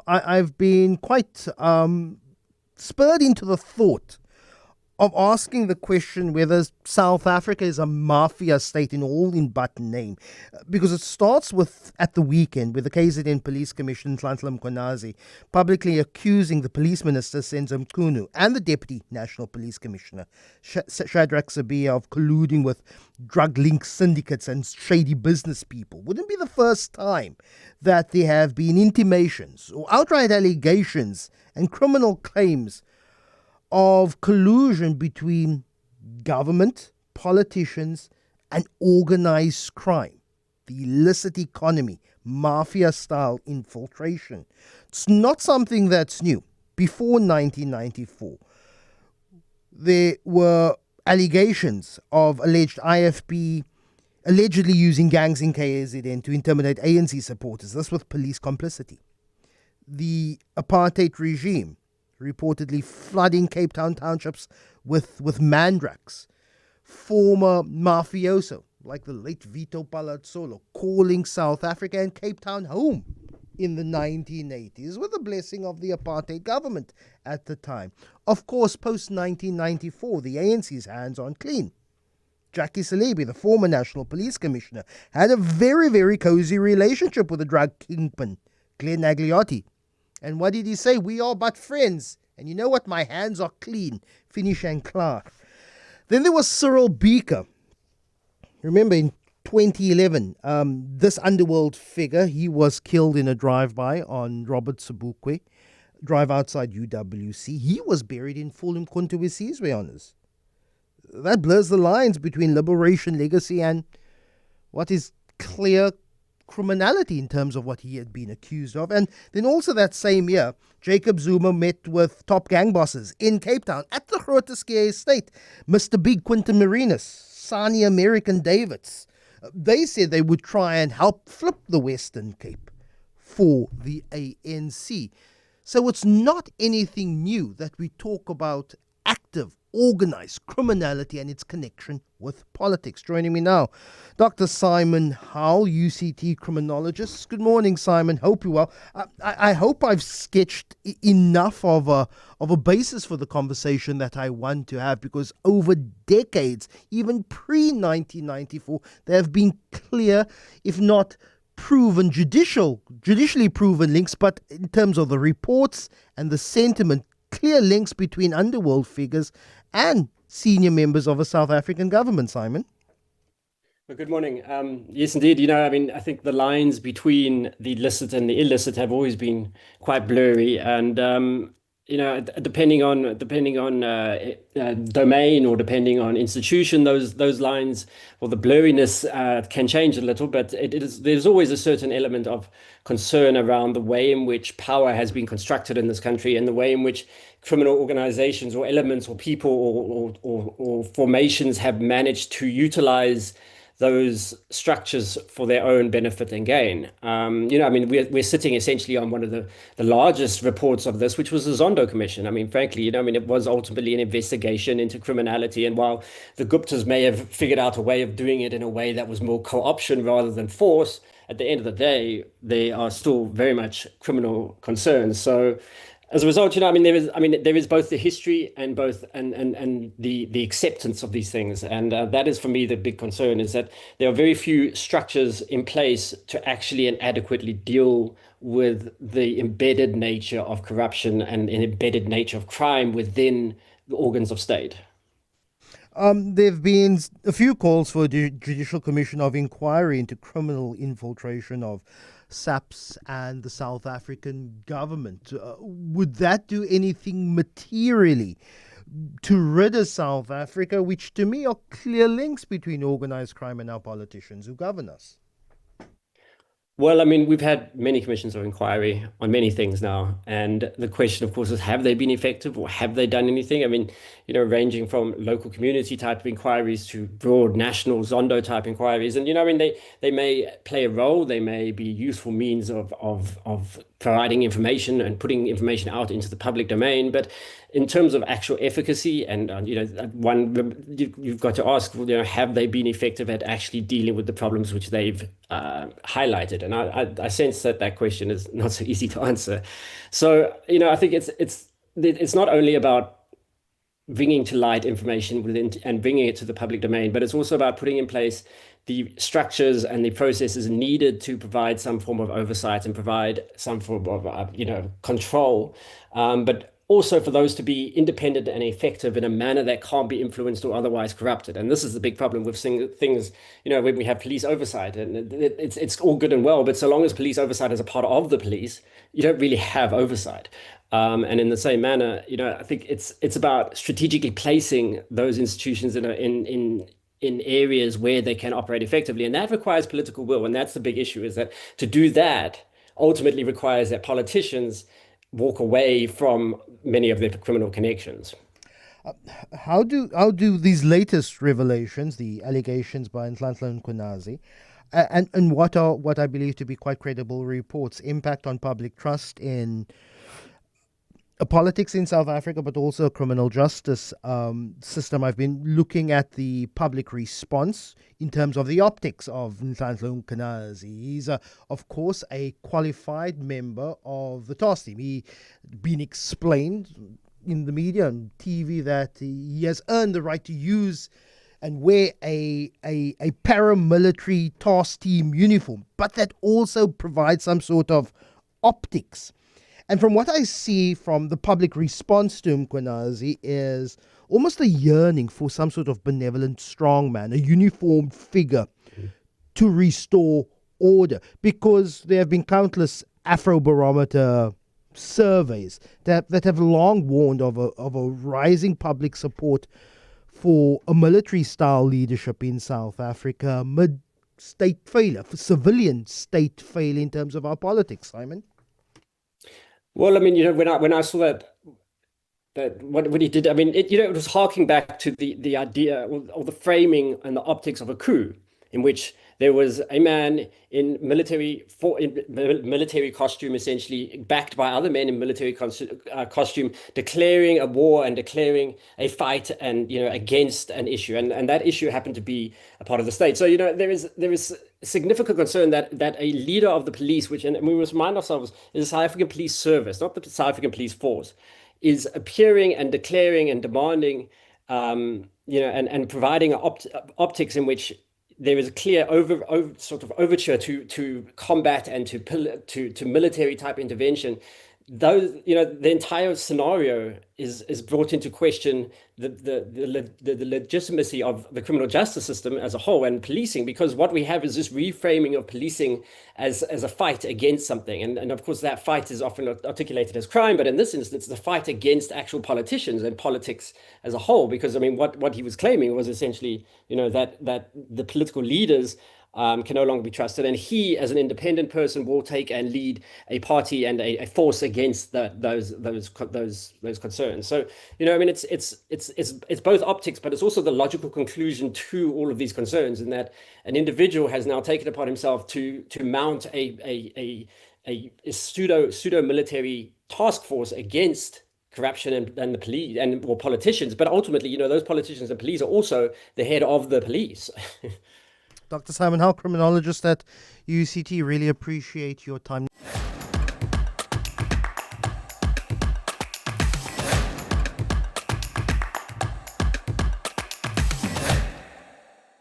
I've been quite spurred into the thought of asking the question whether South Africa is a mafia state in all in but name. Because it starts with, at the weekend, with the KZN Police Commissioner, Nhlanhla Mkhwanazi, publicly accusing the Police Minister, Senzo Mchunu, and the Deputy National Police Commissioner, Shadrack Sibiya, of colluding with drug-linked syndicates and shady business people. Wouldn't be the first time that there have been intimations or outright allegations and criminal claims of collusion between government, politicians, and organized crime, the illicit economy, mafia-style infiltration. It's not something that's new. Before 1994, there were allegations of alleged IFP allegedly using gangs in KZN to intimidate ANC supporters, this with police complicity. The apartheid regime reportedly flooding Cape Town townships with mandrakes. Former mafioso, like the late Vito Palazzolo, calling South Africa and Cape Town home in the 1980s with the blessing of the apartheid government at the time. Of course, post-1994, the ANC's hands aren't clean. Jackie Salebi, the former National Police Commissioner, had a very, very cozy relationship with the drug kingpin, Glenn Agliotti. And what did he say? We are but friends. And you know what? My hands are clean. Finish and Clark. Then there was Cyril Beaker. Remember in 2011, this underworld figure, he was killed in a drive-by on Robert Sobukwe, drive outside UWC. He was buried in full Mkhonto Wesizwe honors. That blurs the lines between liberation legacy and what is clear criminality in terms of what he had been accused of. And then also that same year, Jacob Zuma met with top gang bosses in Cape Town at the Groote Schuur estate. Mr. Big Quinton Marinas, Sani American Davids. They said they would try and help flip the Western Cape for the ANC. So it's not anything new that we talk about active, organized criminality and its connection with politics. Joining me now, Dr. Simon Howell, UCT criminologist. Good morning, Simon. Hope you're well. I hope I've sketched enough of a basis for the conversation that I want to have, because over decades, even pre-1994, there have been clear, if not proven, judicially proven links, but in terms of the reports and the sentiment, clear links between underworld figures and senior members of a South African government, Simon. Well, good morning. Yes, indeed. I think the lines between the licit and the illicit have always been quite blurry, and depending on domain or depending on institution, those lines or the blurriness can change a little. But there's always a certain element of concern around the way in which power has been constructed in this country and the way in which criminal organizations or elements or people or formations have managed to utilize those structures for their own benefit and gain. We're sitting essentially on one of the largest reports of this, which was the Zondo Commission. Frankly, it was ultimately an investigation into criminality. And while the Guptas may have figured out a way of doing it in a way that was more co-option rather than force, at the end of the day, they are still very much criminal concerns. So as a result, there is both the history and the acceptance of these things, and that is for me the big concern, is that there are very few structures in place to actually and adequately deal with the embedded nature of corruption and an embedded nature of crime within the organs of state. There have been a few calls for a judicial commission of inquiry into criminal infiltration of SAPS and the South African government. Would that do anything materially to rid of South Africa, which to me are clear links between organized crime and our politicians who govern us? Well, we've had many commissions of inquiry on many things now. And the question, of course, is, have they been effective or have they done anything? Ranging from local community type of inquiries to broad national Zondo type inquiries. And, they may play a role. They may be useful means of providing information and putting information out into the public domain. But in terms of actual efficacy, and you've got to ask, have they been effective at actually dealing with the problems which they've highlighted? And I sense that question is not so easy to answer. So I think it's not only about bringing to light information within and bringing it to the public domain, but it's also about putting in place the structures and the processes needed to provide some form of oversight and provide some form of control, but also for those to be independent and effective in a manner that can't be influenced or otherwise corrupted. And this is the big problem with things, when we have police oversight, and it's all good and well, but so long as police oversight is a part of the police, you don't really have oversight. And in the same manner, I think it's about strategically placing those institutions in areas where they can operate effectively, and that requires political will. And that's the big issue: is that to do that ultimately requires that politicians walk away from many of their criminal connections. How do these latest revelations, the allegations by Nhlanhla Mkhwanazi, and what I believe to be quite credible reports, impact on public trust in politics in South Africa, but also a criminal justice system? I've been looking at the public response in terms of the optics of Nhlanhla Mkhwanazi. He's, of course, a qualified member of the task team. He's been explained in the media and TV that he has earned the right to use and wear a paramilitary task team uniform, but that also provides some sort of optics. And from what I see from the public response to Mkhwanazi is almost a yearning for some sort of benevolent strongman, a uniformed figure to restore order, because there have been countless Afrobarometer surveys that have long warned of a rising public support for a military-style leadership in South Africa amid state failure, for civilian state failure in terms of our politics, Simon. Well, I mean, when I saw that what he did, I mean, it was harking back to the idea or the framing and the optics of a coup, in which there was a man in military costume, essentially backed by other men in military costume, declaring a war and declaring a fight and against an issue, and that issue happened to be a part of the state. So there is significant concern that a leader of the police, which, and we must remind ourselves, is the South African Police Service, not the South African Police Force, is appearing and declaring and demanding, and providing optics in which there is a clear sort of overture to combat and to military type intervention. Those, the entire scenario is brought into question, the legitimacy of the criminal justice system as a whole and policing, because what we have is this reframing of policing as a fight against something, and of course that fight is often articulated as crime, but in this instance the fight against actual politicians and politics as a whole, because I mean what he was claiming was essentially that the political leaders can no longer be trusted, and he, as an independent person, will take and lead a party and a force against those concerns. So I mean, it's both optics, but it's also the logical conclusion to all of these concerns, in that an individual has now taken upon himself to mount a pseudo military task force against corruption and the police or politicians, but ultimately, those politicians and police are also the head of the police. Dr. Simon Howell, criminologist at UCT, really appreciate your time.